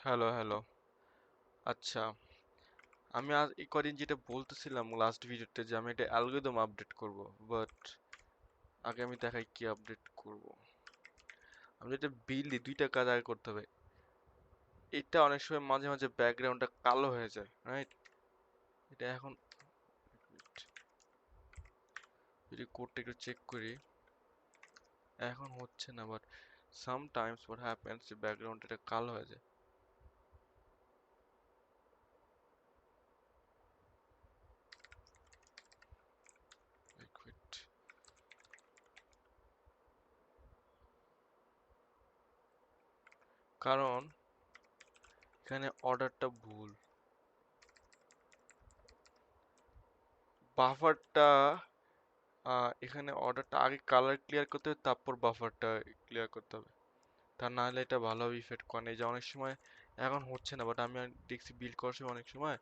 Hello hello. আচ্ছা, আমি আজ এই কদিন যেটা বলতেছিলাম লাস্ট ভিডিওতে যে আমি একটা অ্যালগরিদম আপডেট করব, বাট আগে আমি দেখাই কি আপডেট করব। আমি যেটা বিল দিই দুইটা কাজ আগে করতে হবে। এটা অনেক সময় মাঝে মাঝে ব্যাকগ্রাউন্ডটা কালো হয়ে যায়, রাইট? এটা এখন যদি কোডটা একটু চেক করি, এখন হচ্ছে না, বাট সামটাইমস হোয়াট হ্যাপেন্স যে ব্যাকগ্রাউন্ডটা এটা কালো হয়ে যায়। Wait. কারণ এখানে অর্ডারটা ভুল। বাফারটা এখানে অর্ডারটা আগে কালার ক্লিয়ার করতে হবে, তারপর বাফারটা ক্লিয়ার করতে হবে। তা না হলে এটা ভালোভাবে ইফেক্ট করে না। এই যে অনেক সময় এখন হচ্ছে না, বাট আমি দেখছি বিল্ড করার সময় অনেক সময়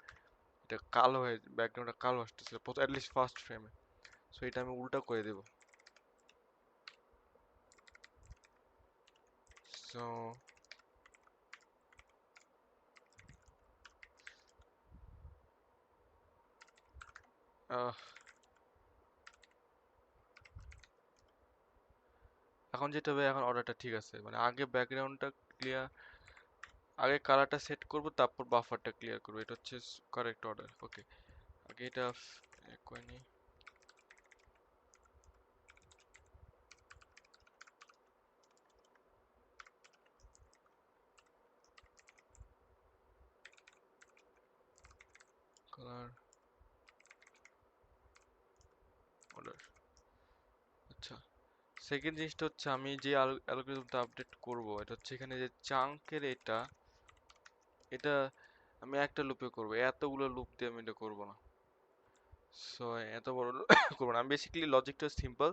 এটা কালো হয়ে ব্যাকগ্রাউন্ডটা কালো আসতেছে অ্যাটলিস্ট ফার্স্ট ফ্রেমে। সো এটা আমি উল্টা করে দেব। সো এখন যেটা হবে, এখন অর্ডারটা ঠিক আছে, মানে আগে ব্যাকগ্রাউন্ডটা ক্লিয়ার, আগে কালারটা সেট করব, তারপর বাফারটা ক্লিয়ার করব। এটা হচ্ছে কারেক্ট অর্ডার। ওকে, আগে এটা করে নিই। Colour order. আচ্ছা, সেকেন্ড জিনিসটা হচ্ছে আমি যে অ্যালগরিদমটা আপডেট করব, এটা হচ্ছে এখানে যে চাঙ্কের এটা আমি একটা লুপে করব, এতগুলো লুপ দিয়ে আমি এটা করব না। সো এত বড় করব না। আমি বেসিক্যালি লজিকটা সিম্পল।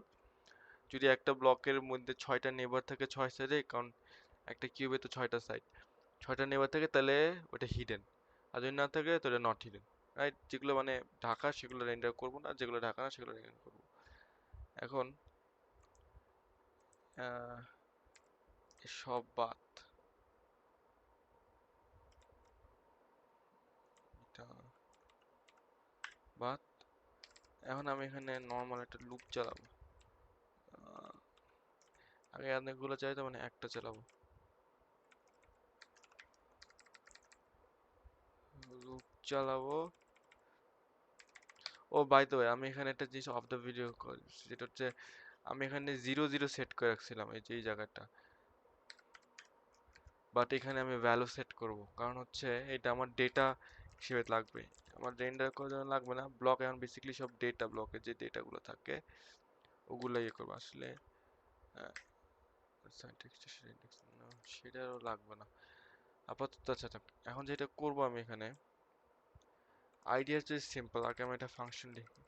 যদি একটা ব্লকের মধ্যে 6টা নেবার থাকে 6 সাইডে, কারণ একটা কিউবে তো 6টা সাইড, 6টা নেবার থাকে, তাহলে ওটা হিডেন। আর যদি না থাকে তাহলে নট হিডেন, রাইট? যেগুলো মানে ঢাকা সেগুলো রেন্ডার করব না, যেগুলো ঢাকা না সেগুলো রেন্ডার করব। এখন সব বাদ, এটা বাদ। এখন আমি এখানে নর্মাল একটা লুপ চালাবো। আহ, আগে অনেকগুলো চাইতো, মানে একটা চালাবো। লুপ চালাবো। ও বাই দ্য ওয়ে, আমি এখানে একটা জিনিস অফ দ্য ভিডিও করেছি, যেটা হচ্ছে আমি এখানে 0 0 সেট করে রাখছিলাম, এই যে এই জায়গাটা। বাট এখানে আমি ভ্যালু সেট করব, কারণ হচ্ছে এটা আমার ডেটা হিসেবে লাগবে। আমার রেন্ডার করার জন্য লাগবে না। ব্লক এখন বেসিক্যালি সব ডেটা, ব্লকে যে ডেটাগুলো থাকে ওগুলো ইয়ে করবো আসলে। সেটাও লাগবে না আপাতত। আচ্ছা আচ্ছা, এখন যেটা করব আমি এখানে, আইডিয়া হচ্ছে সিম্পল। আগে আমি একটা ফাংশন লিখি,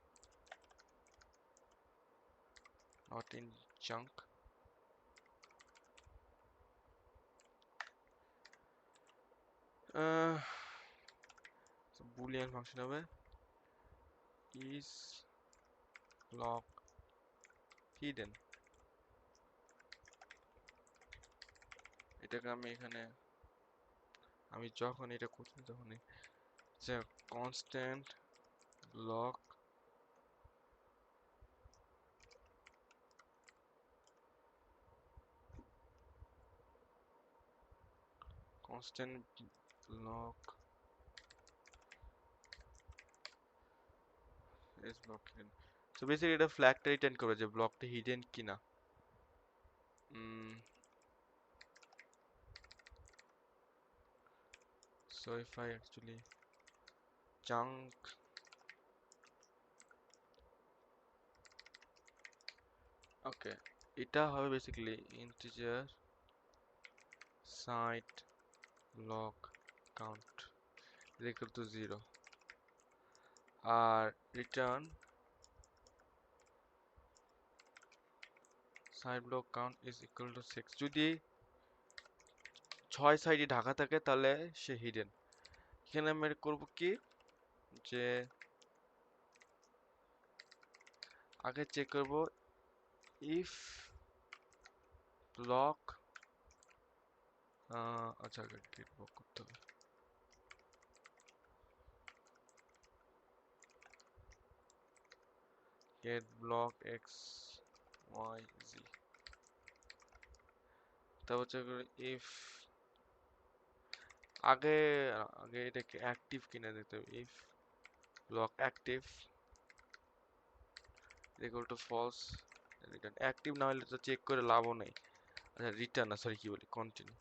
not in chunk. Boolean function হবে ইজ ব্লক হিডেন। এটাকে আমি এখানে, আমি যখন এটা করছি তখন যে constant block constant block is block hidden. So basically এটা ফ্ল্যাগটা রিটার্ন করবে যে ব্লকটা হিডেন কিনা। So if I actually chunk, okay, এটা হবে basically integer side block count is equal to 0, আর return side block count is equal to 6। যদি 6 সাইডে ঢাকা থাকে তাহলে সে হিডেন। এখানে আমি করব কি, যে আগে চেক করব ইফ ব্লক আচ্ছা আগে গেট ব্লক করতে হবে। গেট ব্লক এক্স ওয়াই জি, তারপর হচ্ছে ইফ আগে আগে এটাকে অ্যাক্টিভ কিনে দিতে হবে। If block active equal to false, return active না হলে তো চেক করে লাভও নেই। আচ্ছা রিটার্ন না, সরি কি বলি, কন্টিনিউ।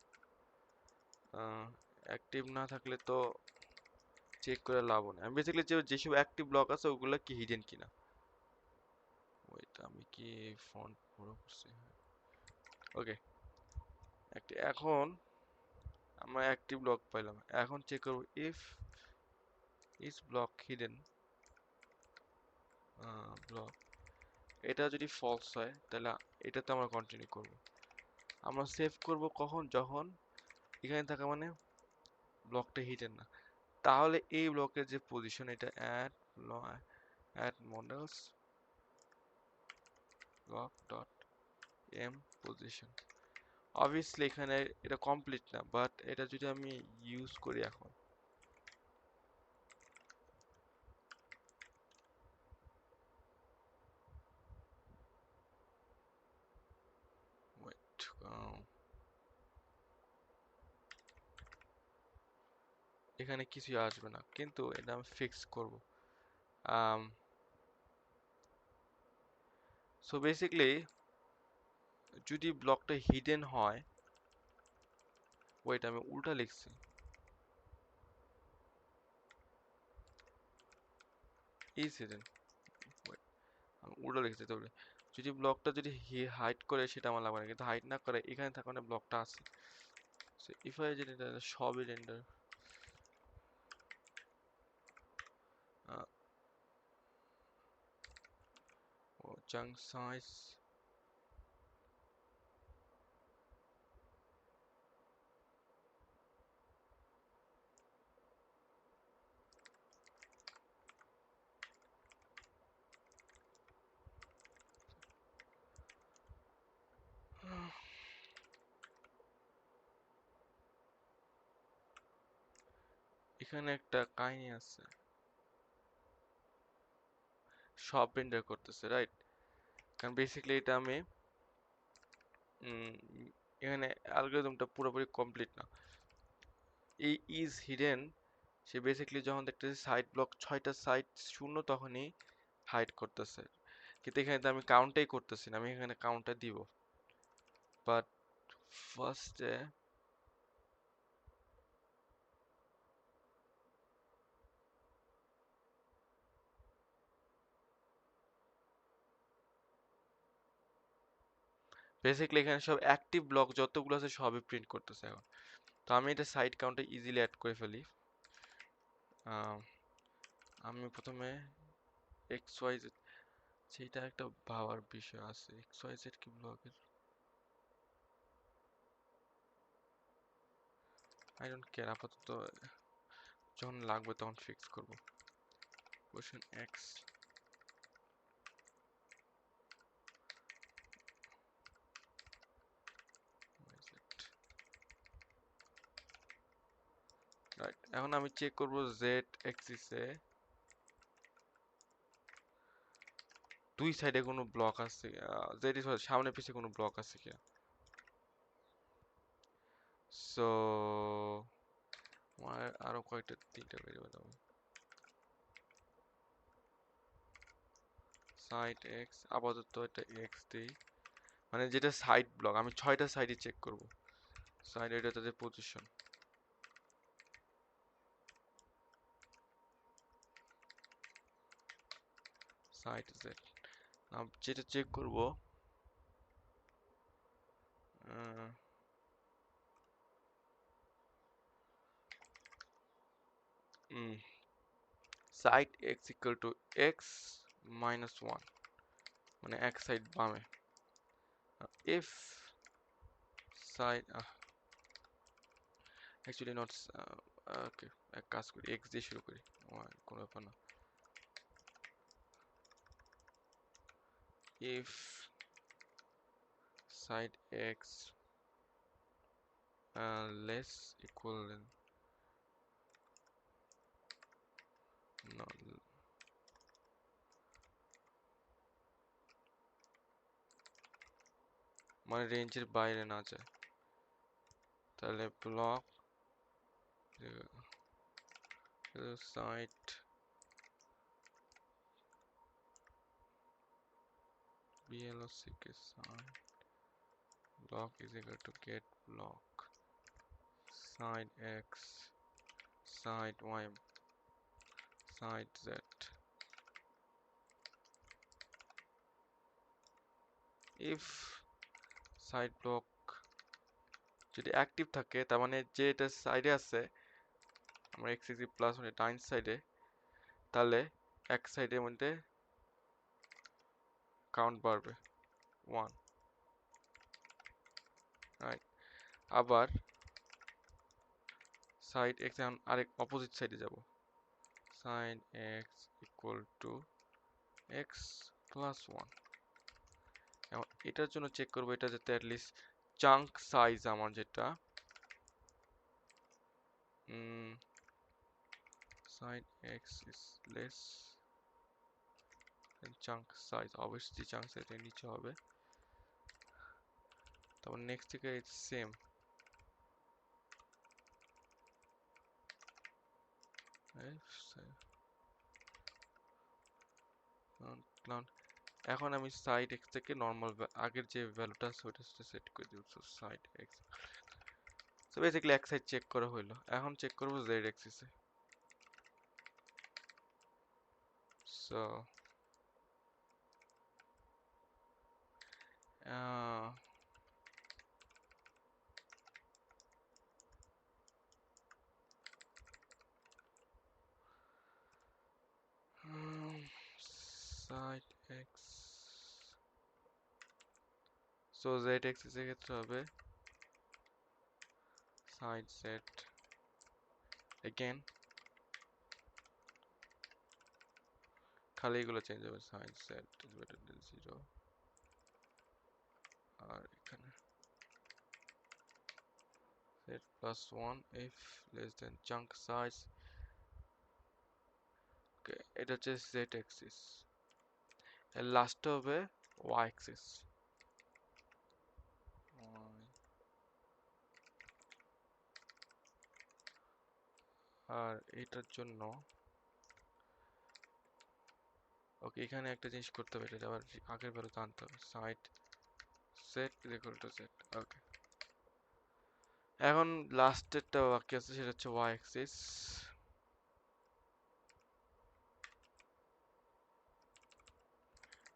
অ্যাক্টিভ না থাকলে তো চেক করে লাভও নেই। আমি বেসিক্যালি যেসব অ্যাক্টিভ ব্লক আছে ওগুলো কি হিডেন কিনা। ওয়েট আমি কি ফন্ট বড় করছি? ওকে, এখন আমরা অ্যাক্টিভ ব্লক পাইলাম। এখন চেক করব if is block hidden block, এটা যদি ফলস হয় তাহলে এটাতে আমরা কন্টিনিউ করব। আমরা সেভ করব কখন, যখন এখানে থাকা মানে ব্লকটা হিডেন না। তাহলে এই ব্লকের যে পজিশন, এটা add models block dot M position, obviously এখানে এটা কমপ্লিট না, বাট এটা যদি আমি ইউজ করি এখন, ওয়েট এখানে কিছুই আসবে না, কিন্তু এটা আমি ফিক্স করব। সো বেসিক্যালি যদি ব্লকটা হিডেন হয়, ওয়েট আমি উল্টা লিখছি, ইজ হিডেন, আমি উল্টা লিখছি। তবে যদি ব্লকটা যদি হাইড করে সেটা আমার লাগবে না, কিন্তু হাইড না করে এখানে থাকা মানে ব্লকটা আছে। সো ইফ আই যদি সবই রেন্ডার chunk size এখানে একটা কাহিনী আছে, সব রেন্ডার করতেছে রাইট, কারণ বেসিক্যালি এটা আমি এখানে অ্যালগরিদমটা পুরোপুরি কমপ্লিট না। এই ইজ হিডেন সে বেসিক্যালি যখন দেখতেছে সাইড ব্লক 6টা সাইড শূন্য তখনই হাইড করতেছে, কিন্তু এখানে তো আমি কাউন্টই করতেছি না, আমি এখানে কাউন্টটা দিব। বাট ফার্স্টে বেসিক্যালি এখানে সব অ্যাক্টিভ ব্লক যতগুলো আছে সবই প্রিন্ট করতেছে এখন। তো আমি এটা সাইড কাউন্টে ইজিলি অ্যাড করে ফেলি। আমি প্রথমে এক্স ওয়াই জেড, সেটা একটা ভাবার বিষয় আছে, এক্স ওয়াই জেড কি ব্লকের, আই ডোন্ট কেয়ার, আপাতত যখন লাগবে তখন ফিক্স করব। Question x right. এখন আমি চেক করব জেড এক্সিসে দুই সাইডে কোনো ব্লক আছে, জেড এর সামনে পিছে কোনো ব্লক আছে কিনা। সো আমার আরো কয়েকটা 3টা ভেরিয়েবল হবে, সাইড এক্স, আপাতত এটা এক্স দেই, মানে যেটা সাইড ব্লক আমি 6টা সাইডে চেক করব। সাইড এটা তাদের পজিশন, সাইড জেড। যেটা চেক করব side x equal to x minus one, মানে এক সাইড বামে। ইফ সাইড অ্যাকচুয়ালি নট, ওকে এক কাজ করি এক্স দিয়ে শুরু করি, কোনো ব্যাপার না। If side X less equal no মানে রেঞ্জের বাইরে না যায়, তাহলে block site block site block is equal to get block side x side y side z. if side block যদি অ্যাক্টিভ থাকে তার মানে যে এটা সাইডে আছে আমরা x প্লাস মানে ডাইন সাইডে, তাহলে এক সাইডের মধ্যে কাউন্ট বাড়বে 1 রাইট। আবার সাইড x আরেক অপোজিট সাইডে যাব, sign x equal to x plus 1। এখন এটার জন্য চেক করবো এটা যাতে অ্যাটলিস্ট চাঙ্ক সাইজ আমার যেটা sign x is less than chunk size, obviously chunk size এর নিচে হবে। তারপর নেক্সট থেকে it's same এখন আমি সাইড x থেকে নরমাল আগের যে ভ্যালুটা আছে ওটা সেট করে দিব, so side x। So basically এক সাইড চেক করা হলো, এখন চেক করব z অ্যাক্সিস এ। So side x, so z axis এর ক্ষেত্রে হবে সাইড z again, খালি এগুলো চেঞ্জ হবে, side z is better than 0 আর এখানে z plus 1 if less than chunk size। এটা হচ্ছে z অ্যাক্সিস, এর লাস্ট হবে y অ্যাক্সিস। আর এটার জন্য ওকে এখানে একটা জিনিস করতে হবে, এটা আবার আগের ভ্যালু আনতে হবে, side set is equal to set. Okay এখন লাস্টেরটা বাকি আছে সেটা হচ্ছে y অ্যাক্সিস।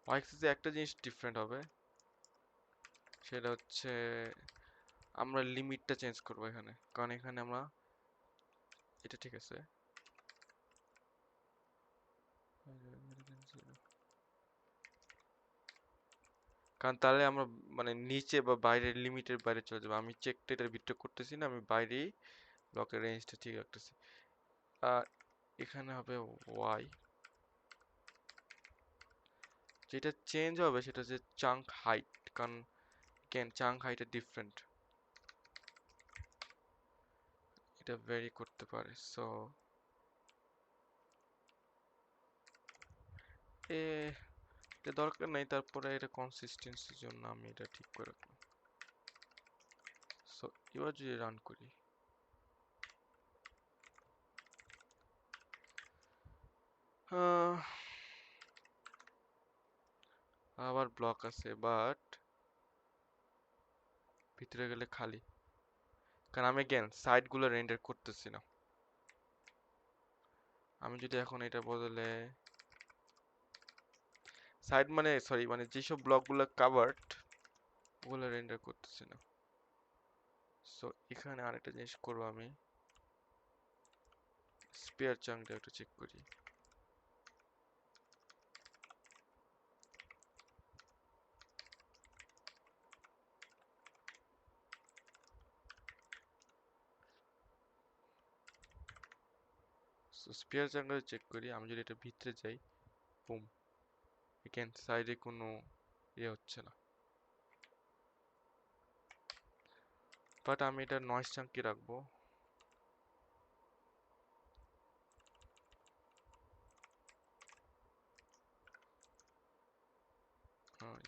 y অ্যাক্সিসে একটা জিনিস ডিফারেন্ট হবে, সেটা হচ্ছে আমরা লিমিটটা চেঞ্জ করব এখানে, কারণ এখানে আমরা এটা ঠিক আছে কারণ তাহলে আমরা মানে নিচে বা বাইরের লিমিটের বাইরে চলে যাবো। আমি চেকটা এটার ভিতরে করতেছি না, আমি বাইরেই ব্লকের রেঞ্জটা ঠিক রাখতেছি। আর এখানে হবে y, যেটা চেঞ্জ হবে সেটা হচ্ছে চাঙ্ক হাইট, কারণ কেন চাঙ্ক হাইট ডিফারেন্ট, এটা ভ্যারি করতে পারে। সো এটা দরকার নাই, তারপরে এটা কনসিস্টেন্সির জন্য আমি এটা ঠিক করে রাখলাম। সো এবার যদি রান করি আবার ব্লক আছে, বাট ভিতরে গেলে খালি, কারণ আমি অ্যাগেন সাইডগুলো রেন্ডার করতেছি না। আমি যদি এখন এটা বদলে সাইড মানে সরি মানে যেসব ব্লকগুলো কাভার্ড ওগুলো রেন্ডার করতেছি না। সো এখানে আরেকটা জিনিস করবো, আমি স্পেয়ার চাঙ্কটা একটু চেক করি। সো স্পেয়ার চাঙ্কটা চেক করি, আমি যদি এটা ভিতরে যাই বুম, এখান সাইডে কোনো ইয়ে হচ্ছে না। বাট আমি এটা নয়েজ চাঙ্কি রাখবো।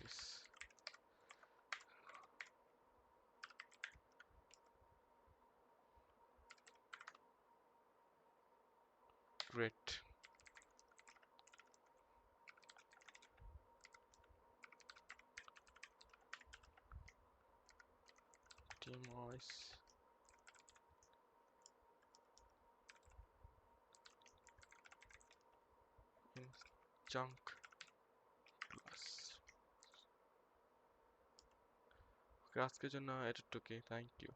Yes. Great. Denoise in chunk class. আজকের জন্য এতটুকুই, থ্যাংক ইউ।